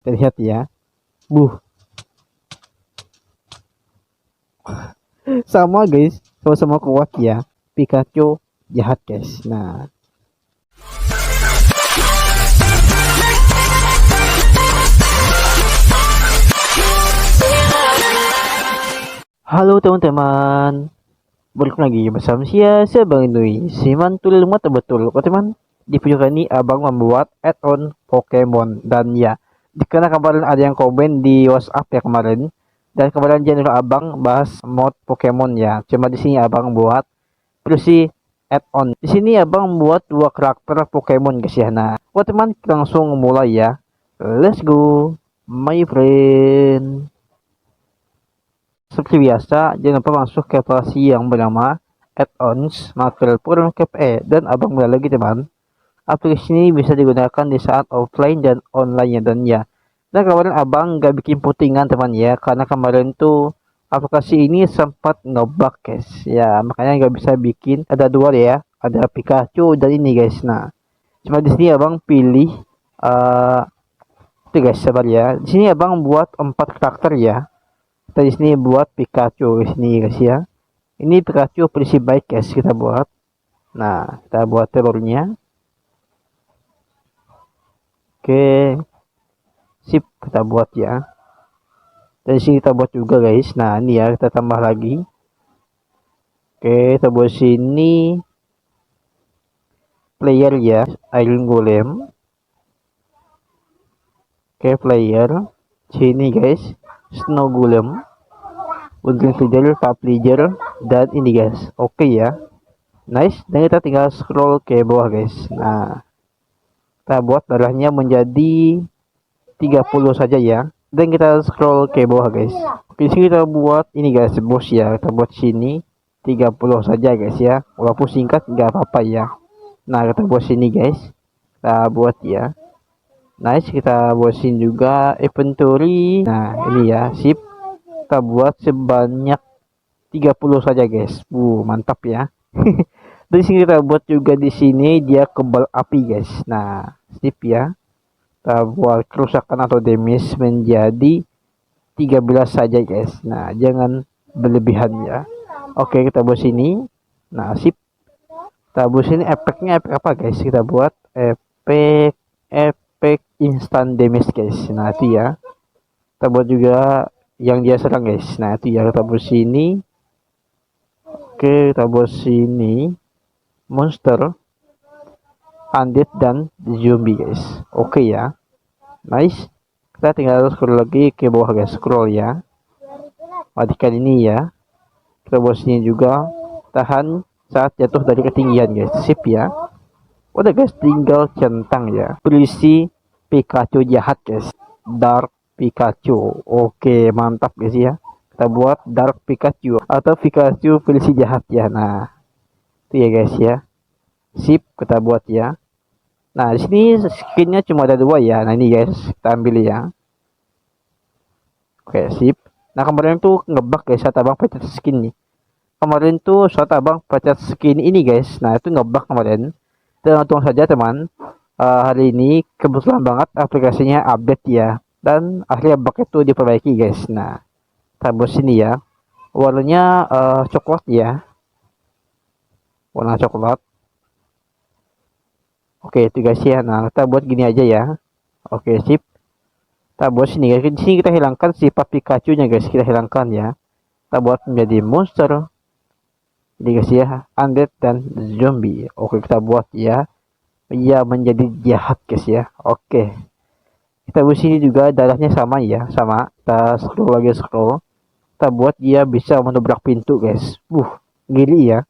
Lihat ya. Buh. Sama guys, sama-sama kuat ya. Pikachu jahat guys. Nah, halo teman-teman, balik lagi bersama saya Bang Nui. Si mantul mata betul kok teman. Di video kali ini abang membuat add-on Pokemon. Dan ya, karena kemarin ada yang komen di WhatsApp ya kemarin, dan kemarin channel abang bahas mod Pokemon ya. Cuma di sini abang buat versi add-on. Di sini abang buat 2 karakter Pokemon guys ya. Nah, buat teman langsung mulai ya. Let's go my friend. Seperti biasa, jangan lupa masuk ke aplikasi yang bernama Add-ons Marvel Program KPE. Dan abang mulai lagi teman. Aplikasi ini bisa digunakan di saat offline dan online ya dan ya. Dan kemarin abang gak bikin putingan teman ya, karena kemarin tuh aplikasi ini sempat ngebug guys. Ya makanya gak bisa bikin. Ada 2 ya, ada Pikachu dan ini guys. Nah, cuma di sini abang pilih itu guys, sabar ya. Di sini abang buat 4 karakter ya. Kita di sini buat Pikachu di sini guys ya. Ini Pikachu versi baik guys kita buat. Nah, kita buat telurnya. Oke, sip, kita buat ya. Dan sini kita buat juga guys. Nah ini ya, kita tambah lagi. Oke, kita buat sini player ya, Iron Golem. Oke, player sini guys, Snow Golem, Woodland Leader, Top Leader, dan ini guys. Oke ya, nice. Dan kita tinggal scroll ke bawah guys. Nah, kita buat darahnya menjadi 30 saja ya. Dan kita scroll ke bawah guys. Oke, sini kita buat ini guys, bos ya. Kita buat sini 30 saja guys ya. Walaupun singkat nggak apa-apa ya. Nah, kita buat sini guys. Kita buat ya. Nice, kita buat sini juga inventory. Nah, ini ya, sip. Kita buat sebanyak 30 saja guys. Mantap ya. Dari sini kita buat juga di sini dia kebal api guys. Nah, sip ya. Kita buat kerusakan atau damage menjadi 13 saja guys. Nah, jangan berlebihan ya. Oke, kita buat sini. Nah, sip. Kita buat sini efeknya efek apa guys? Kita buat efek instant damage guys. Nah, itu ya. Kita buat juga yang dia serang guys. Nah, itu ya, kita buat sini. Oke, kita buat sini monster, undead, dan zombie guys. Oke ya, nice. Kita tinggal scroll lagi ke bawah guys, scroll ya. Matikan ini ya. Kita buat sini juga, tahan saat jatuh dari ketinggian guys. Sip ya. Udah guys, tinggal centang ya. Berisi Pikachu jahat guys, Dark Pikachu. Oke, mantap guys ya. Kita buat Dark Pikachu atau Pikachu versi jahat ya. Nah, itu ya guys ya. Sip, kita buat ya. Nah, di sini skinnya cuma ada 2 ya. Nah, ini guys, kita ambil ya. Oke, sip. Nah, kemarin tuh ngebug guys saat abang pencet skin nih. Kemarin tuh saat abang pencet skin ini guys. Nah, itu ngebug kemarin. Dan untung saja teman, hari ini kebetulan banget aplikasinya update ya. Dan akhirnya bug itu diperbaiki guys. Nah, kita buat sini ya. Warnanya coklat ya. Warna coklat. Oke, itu guys ya. Nah, kita buat gini aja ya. Oke, sip. Kita buat sini guys. Di sini kita hilangkan sifat Pikachu nya guys. Kita hilangkan ya. Kita buat menjadi monster. Jadi guys ya, undead dan zombie. Oke, kita buat ya. Ia menjadi jahat guys ya. Oke. Kita buat sini juga darahnya sama ya, sama. Kita scroll lagi scroll. Kita buat dia bisa menobrak pintu guys. Gili ya.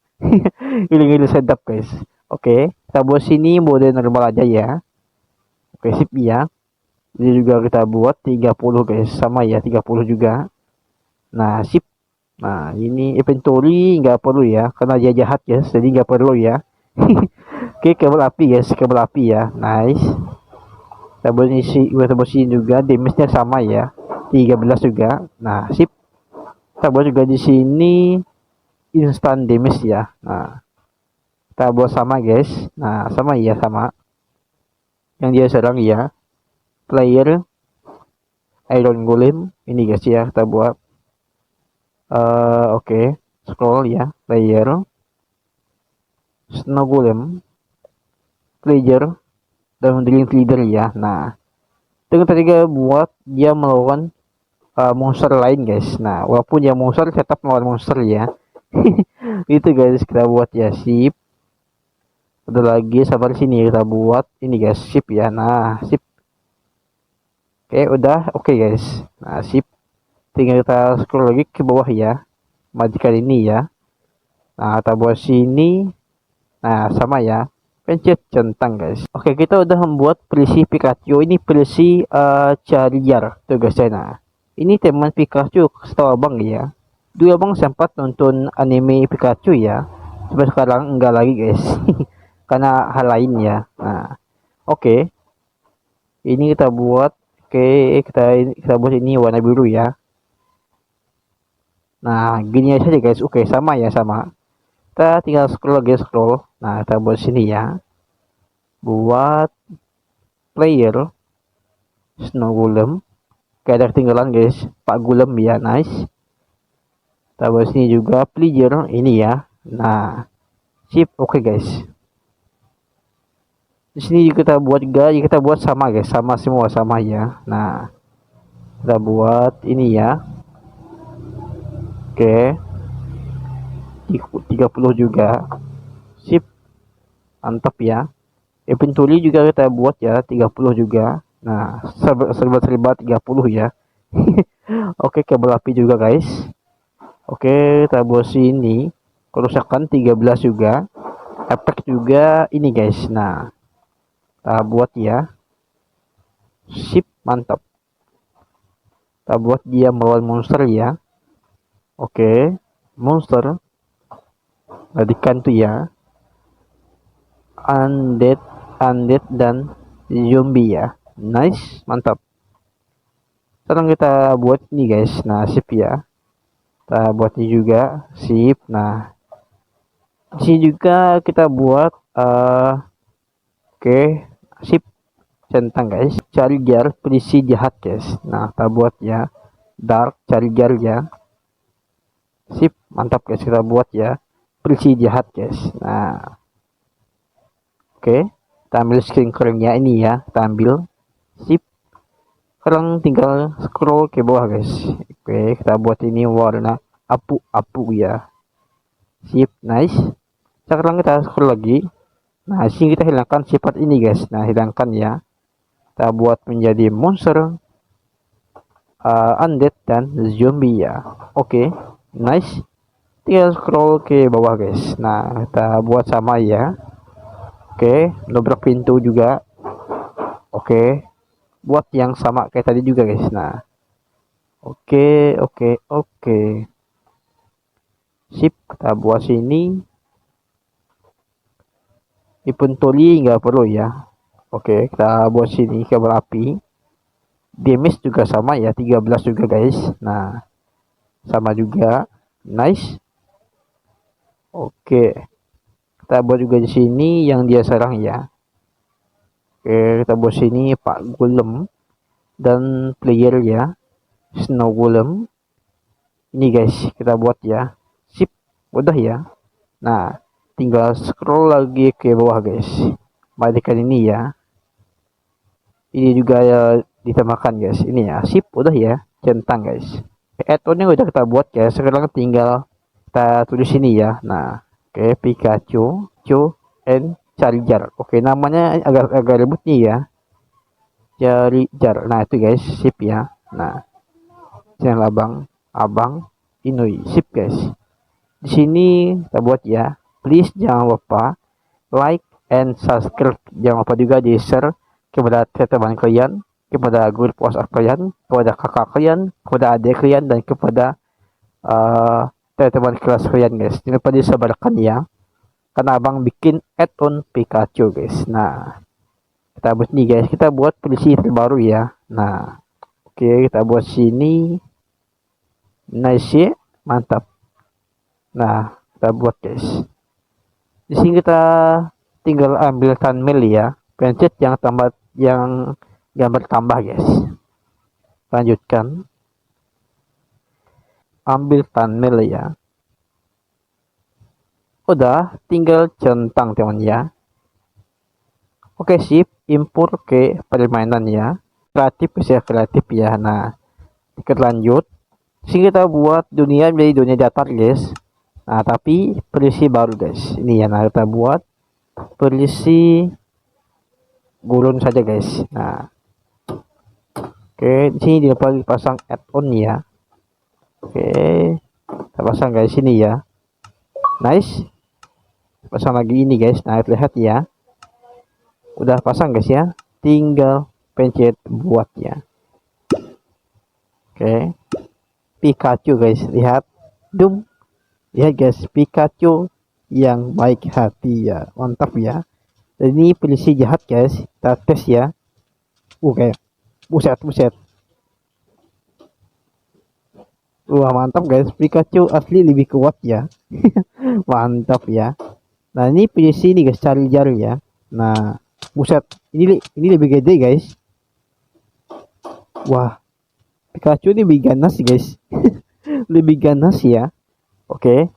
Gili-gili sedap guys. Oke, kita buat sini mode normal aja ya. Oke, sip ya. Ini juga kita buat 30 guys, sama ya, 30 juga. Nah, sip. Nah, ini inventory nggak perlu ya, karena dia jahat guys, jadi nggak perlu ya. Oke, kabel api guys, kabel api ya. Nice. Kita buat sini juga, damage-nya sama ya, 13 juga. Nah, sip. Kita buat juga di sini instant damage ya. Nah, kita buat sama guys. Nah, sama ya, sama yang dia serang ya. Player Iron Golem ini guys ya, kita buat oke. Scroll ya, player, Snow Golem, player, dan Drink Leader ya. Nah, dengan ketiga buat dia melawan monster lain guys. Nah, walaupun dia monster tetap melawan monster ya. Itu guys kita buat ya, sip. Ada lagi sabar sini kita buat ini guys, sip ya. Nah, sip. Oke, udah oke guys. Nah, sip. Tinggal kita scroll lagi ke bawah ya. Matikan ini ya. Nah, kita buat sini. Nah, sama ya. Pencet centang guys. Oke, kita udah membuat versi Pikachu. Ini versi Charizard tuh guys ya. Nah, ini teman Pikachu setahu abang ya. Dulu abang sempat nonton anime Pikachu ya. Sampai sekarang enggak lagi guys. Karena hal lain ya. Nah, oke. Ini kita buat. Oke, kita buat ini warna biru ya. Nah, gini aja guys. Oke, sama ya, sama. Kita tinggal scroll lagi, scroll. Nah, kita buat sini ya. Buat player Snow Golem. Kayak ada ketinggalan guys. Pak Golem ya, nice. Kita buat sini juga player ini ya. Nah, sip, oke guys. Di sini juga kita buat sama guys, sama semua sama ya. Nah, kita buat ini ya. Oke. 30 juga. Sip. Mantap ya. Inventory juga kita buat ya 30 juga. Nah, serba 30 ya. Oke, kabel api juga guys. Oke, kita buat sini. Kerusakan 13 juga. Efek juga ini guys. Nah, kita buat ya. Sip, mantap. Kita buat dia melawan monster ya. Oke, monster. Tadikan tuh ya. Undead dan zombie ya. Nice, mantap. Sekarang kita buat ini guys. Nah, sip ya. Kita buat ini juga, sip. Nah, di sini juga kita buat oke, sip. Centang guys. Cari gear polisi jahat guys. Nah, kita buat ya. Dark cari gear ya. Sip, mantap guys, kita buat ya. Polisi jahat guys. Nah, oke. Kita ambil screen curlingnya ini ya. Kita ambil. Sip. Sekarang tinggal scroll ke bawah guys. Oke, kita buat ini warna apu-apu ya. Sip, nice. Sekarang kita scroll lagi. Nah, sini kita hilangkan sifat ini guys. Nah, hilangkan ya. Kita buat menjadi monster, undead dan zombie ya. Oke, nice. Tinggal scroll ke bawah guys. Nah, kita buat sama ya. Oke, dobrak pintu juga. Oke, buat yang sama kayak tadi juga guys. Nah, oke. Sip, kita buat sini. Inventory nggak perlu ya. Oke, kita buat sini kabel api. Damage juga sama ya, 13 juga guys. Nah, sama juga. Nice. Oke. Kita buat juga di sini yang dia serang ya. Oke, kita buat sini Pak Golem dan player ya. Snow Golem. Ini guys, kita buat ya. Sip, udah ya. Nah, tinggal scroll lagi ke bawah guys. Matikan ini ya. Ini juga ya ditambahkan guys. Ini ya, sip, udah ya. Centang guys. Add-onnya udah kita buat guys. Sekarang tinggal kita tulis ini ya. Nah, oke, Pikachu, and Charizard. Oke, namanya agak ribet nih ya. Charizard. Nah, itu guys, sip ya. Nah, channel abang Inui, sip guys. Di sini kita buat ya. Please jangan lupa like and subscribe. Jangan lupa juga di share kepada teman kalian, kepada grup WhatsApp kalian, kepada kakak kalian, kepada adik kalian, dan kepada teman kelas kalian guys. Jangan lupa disebarkan ya. Karena abang bikin add-on Pikachu guys. Nah, kita buat nih guys. Kita buat polisi terbaru ya. Nah, oke, kita buat sini. Nice ya, mantap. Nah, kita buat guys. Di sini kita tinggal ambil thumbnail ya. Pencet yang gambar tambah guys. Lanjutkan. Ambil thumbnail ya. Udah, tinggal centang teman ya. Oke, sip. Import ke permainan ya. Kreatif bisa kreatif ya. Nah, kita lanjut. Sini kita buat dunia menjadi dunia datar guys. Nah, tapi versi baru guys. Ini ya, nah kita buat versi gurun saja guys. Nah, oke, di sini dia pasang add-on ya. Oke, kita pasang guys sini ya. Nice. Pasang lagi ini guys. Nah, lihat ya. Udah pasang guys ya. Tinggal pencet buat ya. Oke. Pikachu guys, lihat. Dum. Lihat guys, Pikachu yang baik hati ya. Mantap ya. Dan ini polisi jahat guys. Kita tes ya. Oke. Buset, buset. Wah, mantap guys. Pikachu asli lebih kuat ya. Mantap ya. Nah, ini polisi nih guys, cari jari ya. Nah, buset. Ini lebih gede guys. Wah. Pikachu ini lebih ganas guys. Lebih ganas ya. Oke.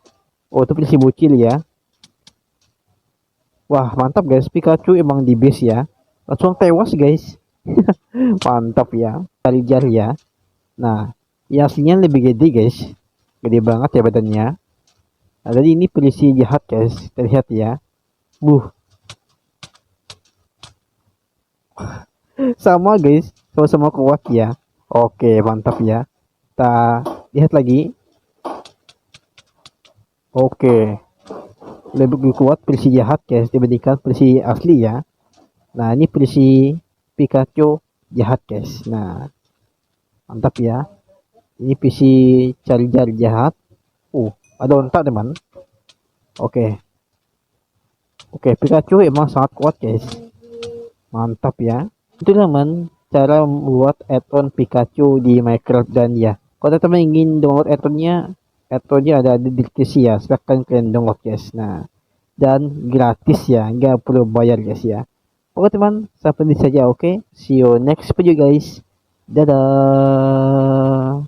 Oh, itu polisi bocil ya. Wah, mantap guys. Pikachu emang di base ya. Langsung tewas guys. Mantap ya. Cari jari ya. Nah, yang aslinya lebih gede guys. Gede banget ya badannya. Nah, jadi ini polisi jahat guys. Terlihat ya. Sama guys. Sama-sama kuat ya. Oke, mantap ya. Kita lihat lagi. Oke. Lebih kuat polisi jahat guys dibandingkan polisi asli ya. Nah, ini polisi Pikachu jahat guys. Nah, mantap ya. Ini polisi cari-cari jahat. Ada onta teman. Oke. Oke, Pikachu emang sangat kuat guys. Mantap ya. Itu teman cara membuat add-on Pikachu di Minecraft. Dan ya, kalau teman ingin download add-onnya ada di deskripsi ya, silahkan kalian download guys. Nah, dan gratis ya, nggak perlu bayar guys ya. Oke teman, sampai di saja. Oke, see you next video guys. Dadah.